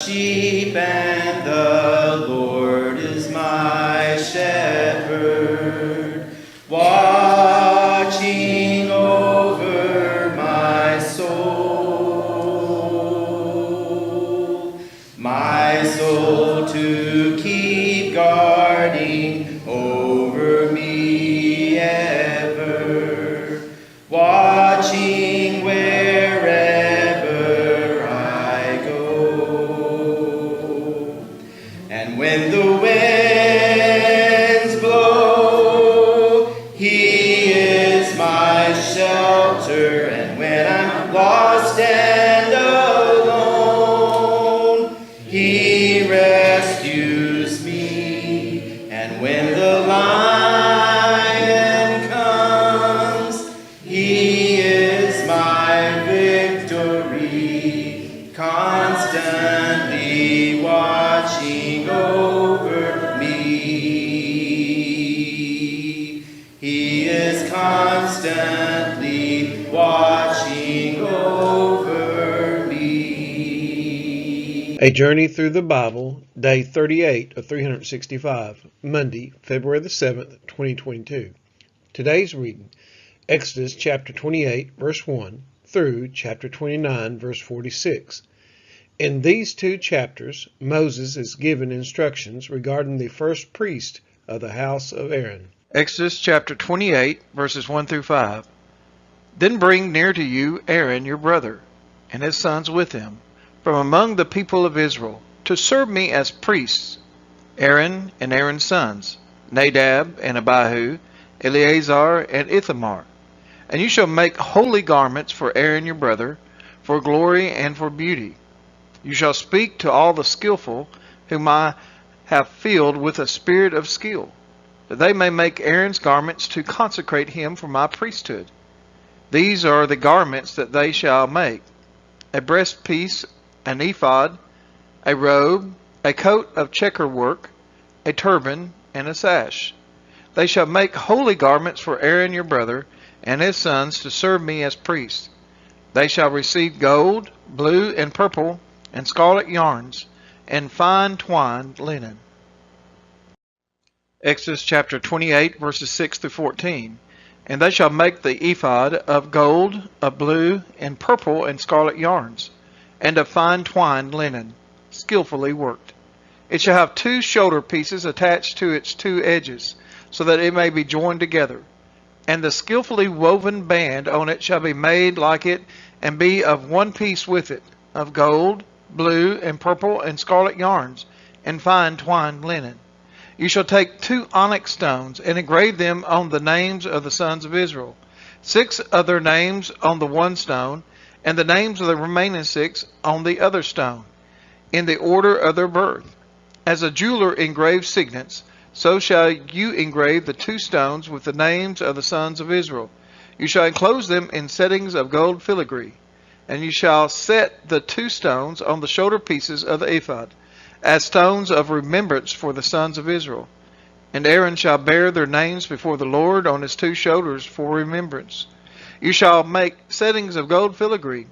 sheep, and the Lord is my shepherd, watching over my soul to keep guarding over me ever, watching wherever I go. And when the winds blow, He is my shelter, and when I'm lost and alone, He rescues me. And when the lion comes, He is my victory, constantly watching over me. He is constantly watching over me. A Journey Through the Bible, Day 38 of 365, Monday, February the 7th, 2022. Today's reading, Exodus chapter 28, verse 1, through chapter 29, verse 46. In these two chapters, Moses is given instructions regarding the first priest of the house of Aaron. Exodus chapter 28, verses 1 through 5. Then bring near to you Aaron your brother, and his sons with him, from among the people of Israel, to serve me as priests. Aaron and Aaron's sons, Nadab and Abihu, Eleazar and Ithamar. And you shall make holy garments for Aaron your brother, for glory and for beauty. You shall speak to all the skillful, whom I have filled with a spirit of skill, that they may make Aaron's garments to consecrate him for my priesthood. These are the garments that they shall make: a breastpiece, an ephod, a robe, a coat of checker work, a turban, and a sash. They shall make holy garments for Aaron your brother and his sons to serve me as priests. They shall receive gold, blue, and purple, and scarlet yarns, and fine twined linen. Exodus chapter 28, verses 6 through 14. And they shall make the ephod of gold, of blue, and purple, and scarlet yarns, and of fine twined linen, skillfully worked. It shall have 2 shoulder pieces attached to its 2 edges, so that it may be joined together. And the skillfully woven band on it shall be made like it, and be of one piece with it, of gold, blue, and purple, and scarlet yarns, and fine twined linen. You shall take 2 onyx stones, and engrave them on the names of the sons of Israel, 6 of their names on the one stone, and the names of the remaining 6 on the other stone, in the order of their birth. As a jeweler engraves signets, so shall you engrave the 2 stones with the names of the sons of Israel. You shall enclose them in settings of gold filigree, and you shall set the 2 stones on the shoulder pieces of the ephod, as stones of remembrance for the sons of Israel. And Aaron shall bear their names before the Lord on his 2 shoulders for remembrance. You shall make settings of gold filigree,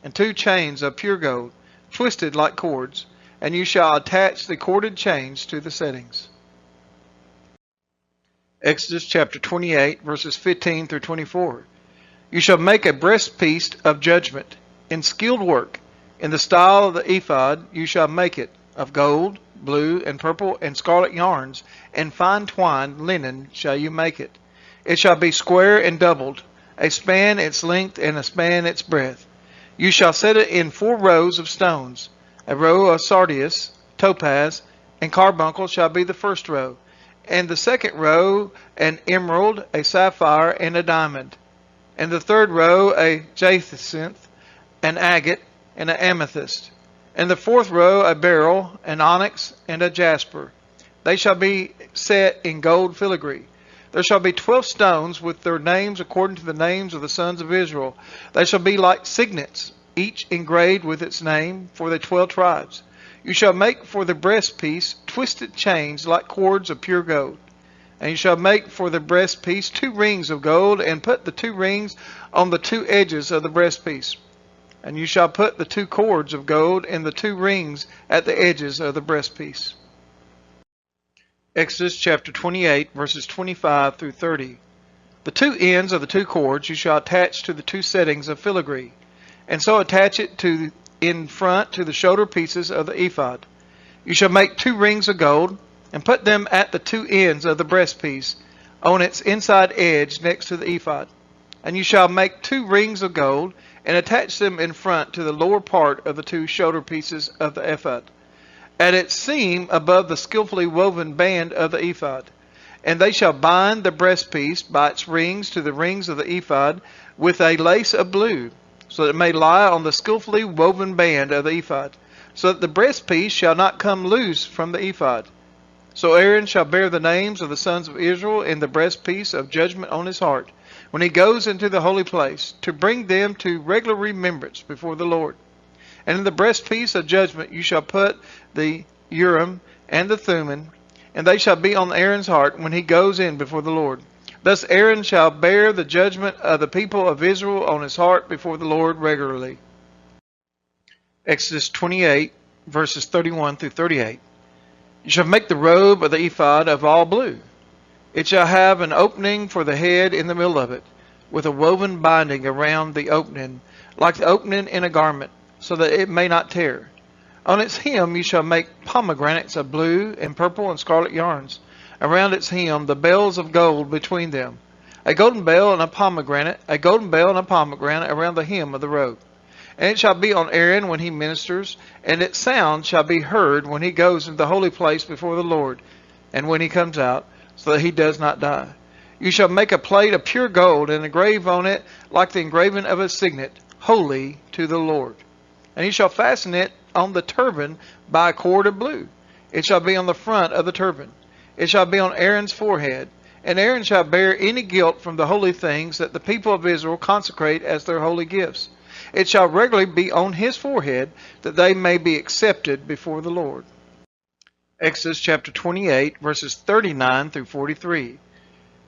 and 2 chains of pure gold, twisted like cords, and you shall attach the corded chains to the settings. Exodus chapter 28, verses 15 through 24. You shall make a breastpiece of judgment, in skilled work. In the style of the ephod you shall make it, of gold, blue, and purple, and scarlet yarns, and fine twined linen shall you make it. It shall be square and doubled, a span its length and a span its breadth. You shall set it in 4 rows of stones. A row of sardius, topaz, and carbuncle shall be the first row, and the second row an emerald, a sapphire, and a diamond, and the third row a jacinth, an agate, and an amethyst, and the 4th row a beryl, an onyx, and a jasper. They shall be set in gold filigree. There shall be 12 stones with their names according to the names of the sons of Israel. They shall be like signets, each engraved with its name for the 12 tribes. You shall make for the breastpiece twisted chains like cords of pure gold. And you shall make for the breastpiece 2 rings of gold, and put the 2 rings on the 2 edges of the breastpiece. And you shall put the 2 cords of gold in the 2 rings at the edges of the breastpiece. Exodus chapter 28, verses 25 through 30. The 2 ends of the 2 cords you shall attach to the 2 settings of filigree, and so attach it in front to the shoulder pieces of the ephod. You shall make 2 rings of gold, and put them at the 2 ends of the breastpiece, on its inside edge next to the ephod. And you shall make 2 rings of gold, and attach them in front to the lower part of the 2 shoulder pieces of the ephod, at its seam above the skillfully woven band of the ephod. And they shall bind the breastpiece by its rings to the rings of the ephod with a lace of blue, so that it may lie on the skillfully woven band of the ephod, so that the breastpiece shall not come loose from the ephod. So Aaron shall bear the names of the sons of Israel in the breastpiece of judgment on his heart, when he goes into the holy place, to bring them to regular remembrance before the Lord. And in the breastpiece of judgment you shall put the Urim and the Thummim, and they shall be on Aaron's heart when he goes in before the Lord. Thus Aaron shall bear the judgment of the people of Israel on his heart before the Lord regularly. Exodus 28, verses 31 through 38. You shall make the robe of the ephod of all blue. It shall have an opening for the head in the middle of it, with a woven binding around the opening, like the opening in a garment, so that it may not tear. On its hem you shall make pomegranates of blue and purple and scarlet yarns. Around its hem the bells of gold between them. A golden bell and a pomegranate around the hem of the robe. And it shall be on Aaron when he ministers, and its sound shall be heard when he goes into the holy place before the Lord, and when he comes out, so that he does not die. You shall make a plate of pure gold, and engrave on it like the engraving of a signet, holy to the Lord. And you shall fasten it on the turban by a cord of blue. It shall be on the front of the turban. It shall be on Aaron's forehead. And Aaron shall bear any guilt from the holy things that the people of Israel consecrate as their holy gifts. It shall regularly be on his forehead, that they may be accepted before the Lord. Exodus chapter 28, verses 39 through 43.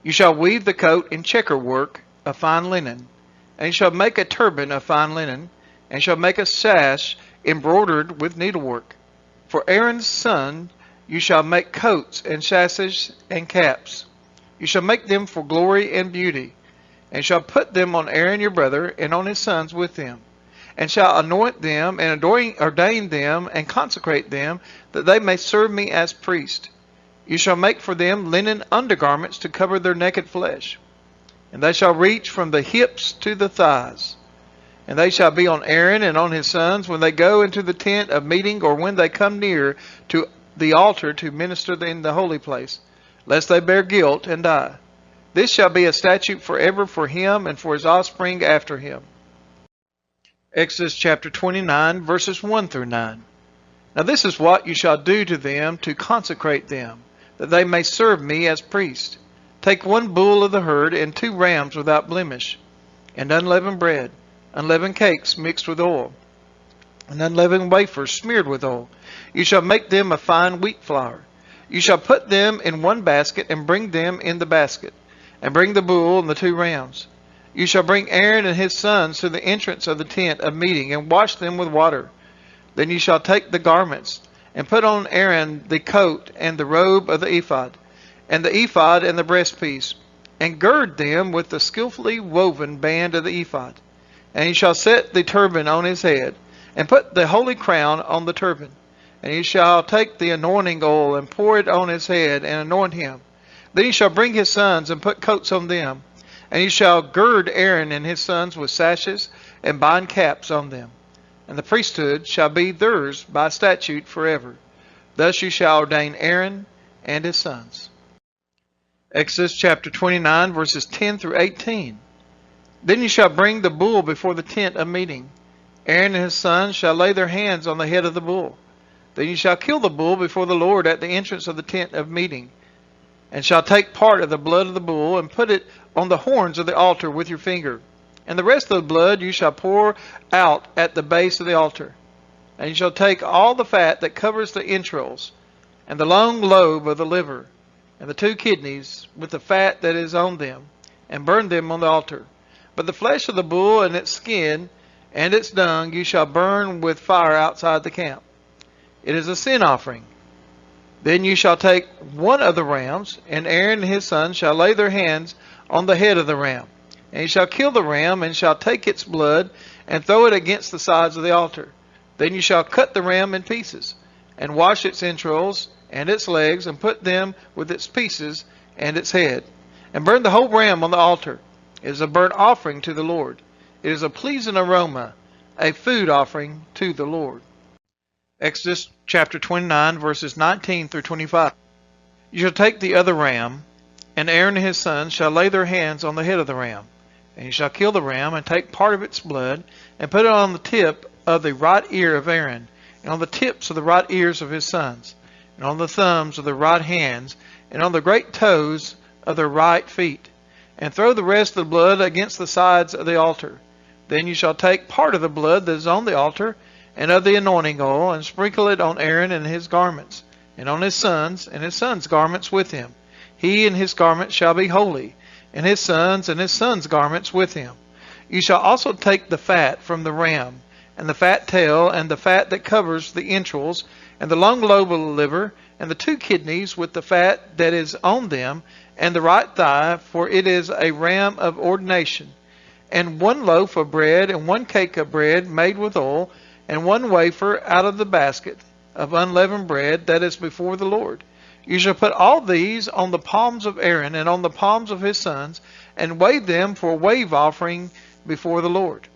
You shall weave the coat in checker work of fine linen, and you shall make a turban of fine linen, and shall make a sash embroidered with needlework. For Aaron's son you shall make coats and sashes and caps. You shall make them for glory and beauty, and shall put them on Aaron your brother and on his sons with them, and shall anoint them and ordain them and consecrate them, that they may serve me as priests. You shall make for them linen undergarments to cover their naked flesh, and they shall reach from the hips to the thighs. And they shall be on Aaron and on his sons when they go into the tent of meeting, or when they come near to the altar to minister in the holy place, lest they bear guilt and die. This shall be a statute forever for him and for his offspring after him. Exodus chapter 29, verses 1 through 9. Now this is what you shall do to them to consecrate them, that they may serve me as priests. Take 1 bull of the herd and 2 rams without blemish, and unleavened bread, unleavened cakes mixed with oil, and unleavened wafers smeared with oil. You shall make them of fine wheat flour. You shall put them in 1 basket, and bring them in the basket, and bring the bull and the 2 rams. You shall bring Aaron and his sons to the entrance of the tent of meeting, and wash them with water. Then you shall take the garments, and put on Aaron the coat and the robe of the ephod, and the ephod and the breastpiece, and gird them with the skillfully woven band of the ephod. And you shall set the turban on his head, and put the holy crown on the turban. And you shall take the anointing oil, and pour it on his head, and anoint him. Then you shall bring his sons, and put coats on them. And you shall gird Aaron and his sons with sashes, and bind caps on them. And the priesthood shall be theirs by statute forever. Thus you shall ordain Aaron and his sons. Exodus chapter 29, verses 10 through 18. Then you shall bring the bull before the tent of meeting. Aaron and his sons shall lay their hands on the head of the bull. Then you shall kill the bull before the Lord at the entrance of the tent of meeting, and shall take part of the blood of the bull, and put it on the horns of the altar with your finger. And the rest of the blood you shall pour out at the base of the altar. And you shall take all the fat that covers the entrails, and the long lobe of the liver, and the 2 kidneys with the fat that is on them, and burn them on the altar. But the flesh of the bull and its skin, and its dung you shall burn with fire outside the camp. It is a sin offering. Then you shall take one of the rams, and Aaron and his sons shall lay their hands on the head of the ram. And you shall kill the ram, and shall take its blood, and throw it against the sides of the altar. Then you shall cut the ram in pieces, and wash its entrails and its legs, and put them with its pieces and its head, and burn the whole ram on the altar. It is a burnt offering to the Lord. It is a pleasing aroma, a food offering to the Lord. Exodus chapter 29, verses 19 through 25. You shall take the other ram, and Aaron and his sons shall lay their hands on the head of the ram. And you shall kill the ram, and take part of its blood, and put it on the tip of the right ear of Aaron, and on the tips of the right ears of his sons, and on the thumbs of their right hands, and on the great toes of their right feet. And throw the rest of the blood against the sides of the altar. Then you shall take part of the blood that is on the altar, and of the anointing oil, and sprinkle it on Aaron and his garments, and on his sons garments with him. He and his garments shall be holy, and his sons garments with him. You shall also take the fat from the ram, and the fat tail, and the fat that covers the entrails, and the long lobe of the liver, and the 2 kidneys with the fat that is on them, and the right thigh, for it is a ram of ordination, and 1 loaf of bread, and 1 cake of bread made with oil, and 1 wafer out of the basket of unleavened bread that is before the Lord. You shall put all these on the palms of Aaron and on the palms of his sons, and wave them for a wave offering before the Lord.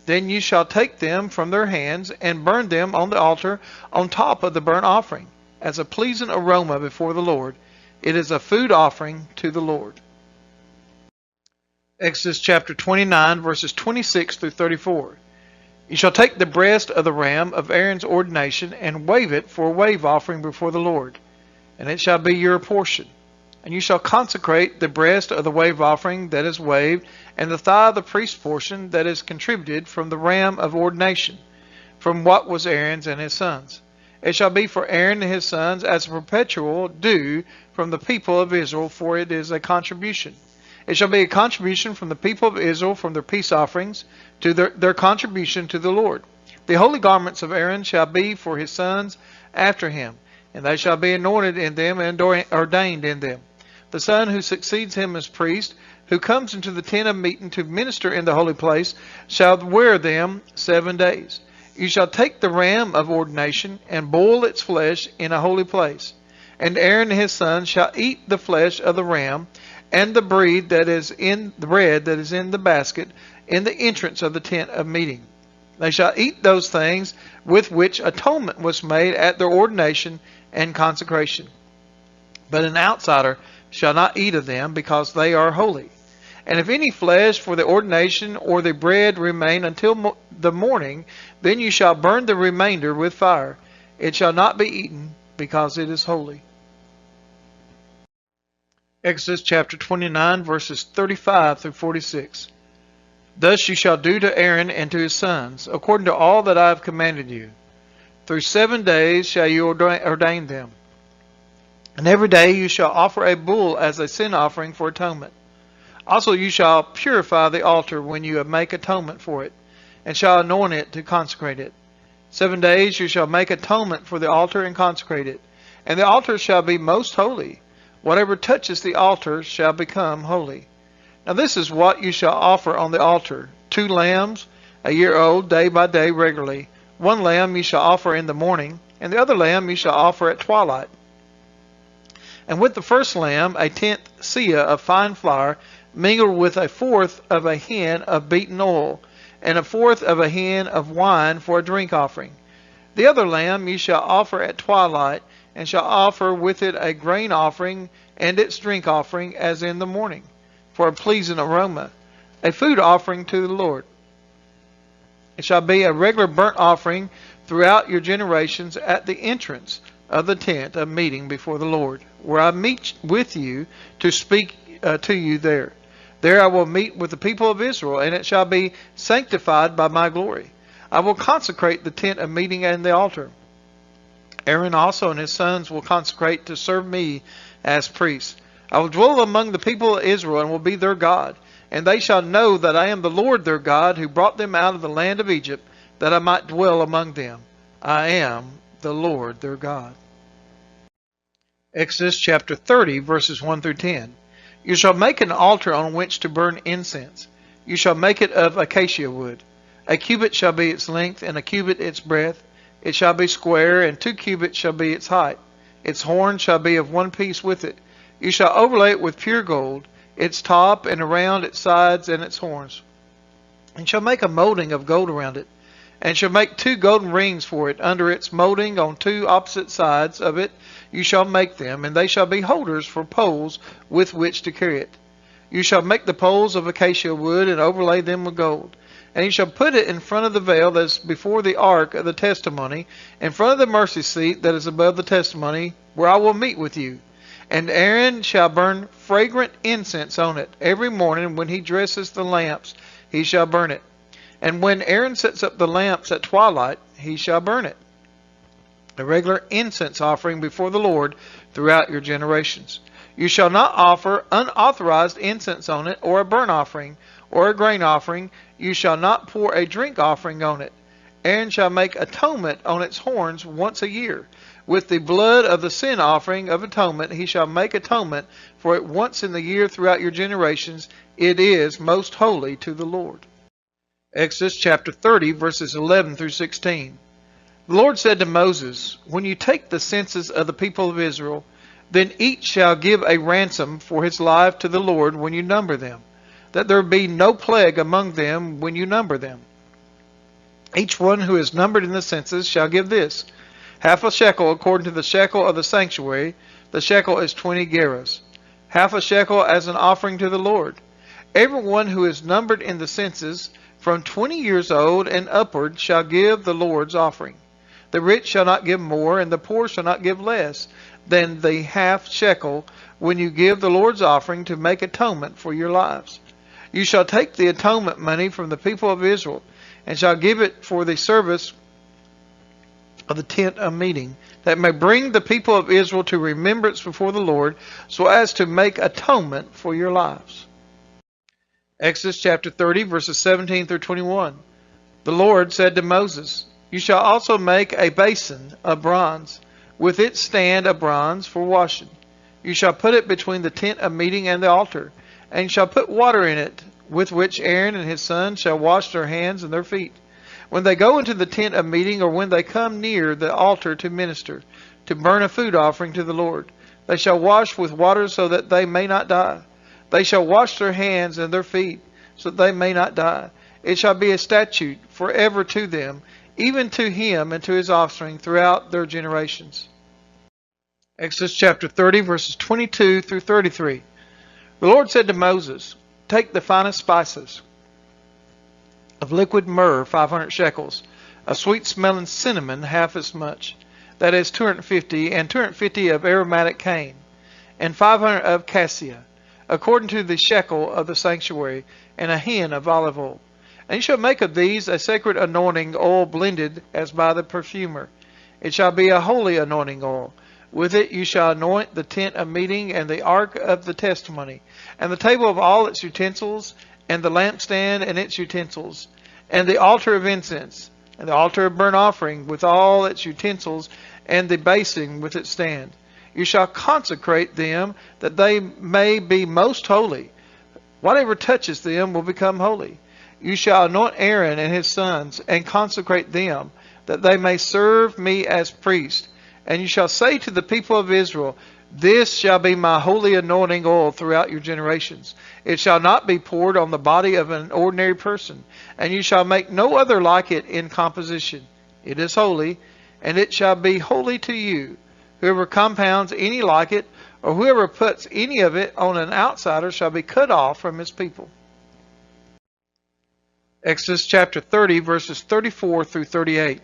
Then you shall take them from their hands and burn them on the altar on top of the burnt offering, as a pleasing aroma before the Lord. It is a food offering to the Lord. Exodus chapter 29, verses 26 through 34. You shall take the breast of the ram of Aaron's ordination, and wave it for a wave offering before the Lord, and it shall be your portion. And you shall consecrate the breast of the wave offering that is waved, and the thigh of the priest's portion that is contributed from the ram of ordination, from what was Aaron's and his sons. It shall be for Aaron and his sons as a perpetual due from the people of Israel, for it is a contribution. It shall be a contribution from the people of Israel from their peace offerings to their contribution to the Lord. The holy garments of Aaron shall be for his sons after him, and they shall be anointed in them and ordained in them. The son who succeeds him as priest, who comes into the tent of meeting to minister in the holy place, shall wear them 7 days. You shall take the ram of ordination and boil its flesh in a holy place. And Aaron and his sons shall eat the flesh of the ram, and the bread that is in the basket in the entrance of the tent of meeting. They shall eat those things with which atonement was made at their ordination and consecration. But an outsider shall not eat of them, because they are holy. And if any flesh for the ordination or the bread remain until the morning, then you shall burn the remainder with fire. It shall not be eaten, because it is holy. Exodus chapter 29, verses 35 through 46. Thus you shall do to Aaron and to his sons, according to all that I have commanded you. Through 7 days shall you ordain them. And every day you shall offer a bull as a sin offering for atonement. Also you shall purify the altar when you make atonement for it, and shall anoint it to consecrate it. 7 days you shall make atonement for the altar and consecrate it. And the altar shall be most holy. Whatever touches the altar shall become holy. Now this is what you shall offer on the altar: 2 lambs, a year old, day by day regularly. 1 lamb you shall offer in the morning, and the other lamb you shall offer at twilight. And with the first lamb, a 10th seah of fine flour, mingled with 1/4 of a hin of beaten oil, and 1/4 of a hin of wine for a drink offering. The other lamb you shall offer at twilight, and shall offer with it a grain offering and its drink offering as in the morning, for a pleasing aroma, a food offering to the Lord. It shall be a regular burnt offering throughout your generations at the entrance of the tent of meeting before the Lord, where I meet with you to speak to you there. There I will meet with the people of Israel, and it shall be sanctified by my glory. I will consecrate the tent of meeting and the altar. Aaron also and his sons will consecrate to serve me as priests. I will dwell among the people of Israel and will be their God. And they shall know that I am the Lord their God, who brought them out of the land of Egypt, that I might dwell among them. I am the Lord their God. Exodus chapter 30, verses 1 through 10. You shall make an altar on which to burn incense. You shall make it of acacia wood. A cubit shall be its length, and a cubit its breadth. It shall be square, and 2 cubits shall be its height. Its horn shall be of one piece with it. You shall overlay it with pure gold, its top and around its sides and its horns. And shall make a molding of gold around it, and shall make 2 golden rings for it under its molding on 2 opposite sides of it. You shall make them, and they shall be holders for poles with which to carry it. You shall make the poles of acacia wood and overlay them with gold. And you shall put it in front of the veil that is before the ark of the testimony, in front of the mercy seat that is above the testimony, where I will meet with you. And Aaron shall burn fragrant incense on it. Every morning when he dresses the lamps, he shall burn it. And when Aaron sets up the lamps at twilight, he shall burn it. A regular incense offering before the Lord throughout your generations. You shall not offer unauthorized incense on it, or a burnt offering, or a grain offering. You shall not pour a drink offering on it. Aaron shall make atonement on its horns once a year. With the blood of the sin offering of atonement, he shall make atonement for it once in the year throughout your generations. It is most holy to the Lord. Exodus chapter 30, verses 11 through 16. The Lord said to Moses, when you take the census of the people of Israel, then each shall give a ransom for his life to the Lord when you number them, that there be no plague among them when you number them. Each one who is numbered in the census shall give this, half a shekel according to the shekel of the sanctuary. The shekel is 20 gerahs. Half a shekel as an offering to the Lord. Everyone who is numbered in the census from 20 years old and upward shall give the Lord's offering. The rich shall not give more, and the poor shall not give less than the half shekel when you give the Lord's offering to make atonement for your lives. You shall take the atonement money from the people of Israel, and shall give it for the service of the tent of meeting, that may bring the people of Israel to remembrance before the Lord, so as to make atonement for your lives. Exodus chapter 30, verses 17 through 21. The Lord said to Moses, you shall also make a basin of bronze, with its stand of bronze for washing. You shall put it between the tent of meeting and the altar, and shall put water in it, with which Aaron and his sons shall wash their hands and their feet, when they go into the tent of meeting, or when they come near the altar to minister, to burn a food offering to the Lord. They shall wash with water so that they may not die. They shall wash their hands and their feet, so that they may not die. It shall be a statute forever to them, even to him and to his offspring throughout their generations. Exodus chapter 30, verses 22 through 33. The Lord said to Moses, take the finest spices of liquid myrrh, 500 shekels, of sweet-smelling cinnamon, half as much, that is 250, and 250 of aromatic cane, and 500 of cassia, according to the shekel of the sanctuary, and a hin of olive oil. And you shall make of these a sacred anointing oil blended as by the perfumer. It shall be a holy anointing oil. With it you shall anoint the tent of meeting and the ark of the testimony, and the table of all its utensils, and the lampstand and its utensils, and the altar of incense, and the altar of burnt offering with all its utensils, and the basin with its stand. You shall consecrate them, that they may be most holy. Whatever touches them will become holy. You shall anoint Aaron and his sons, and consecrate them, that they may serve me as priests. And you shall say to the people of Israel, this shall be my holy anointing oil throughout your generations. It shall not be poured on the body of an ordinary person, and you shall make no other like it in composition. It is holy, and it shall be holy to you. Whoever compounds any like it, or whoever puts any of it on an outsider, shall be cut off from his people. Exodus chapter 30, verses 34 through 38.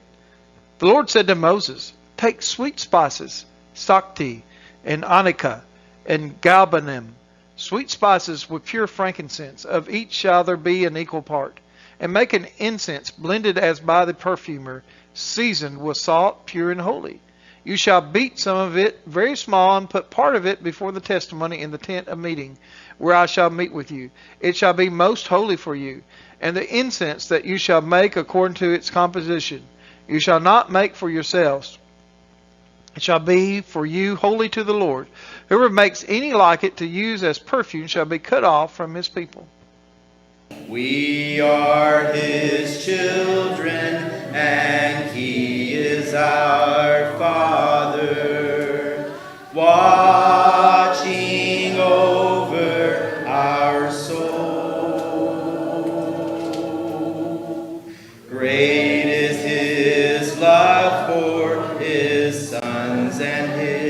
The Lord said to Moses, take sweet spices, sakti, and onycha, and galbanum, sweet spices with pure frankincense. Of each shall there be an equal part. And make an incense blended as by the perfumer, seasoned with salt, pure and holy. You shall beat some of it very small, and put part of it before the testimony in the tent of meeting, where I shall meet with you. It shall be most holy for you. And the incense that you shall make according to its composition, you shall not make for yourselves. It shall be for you holy to the Lord. Whoever makes any like it to use as perfume shall be cut off from his people. We are his children, and he is our Father, watching over our soul. Great is his love for his sons and his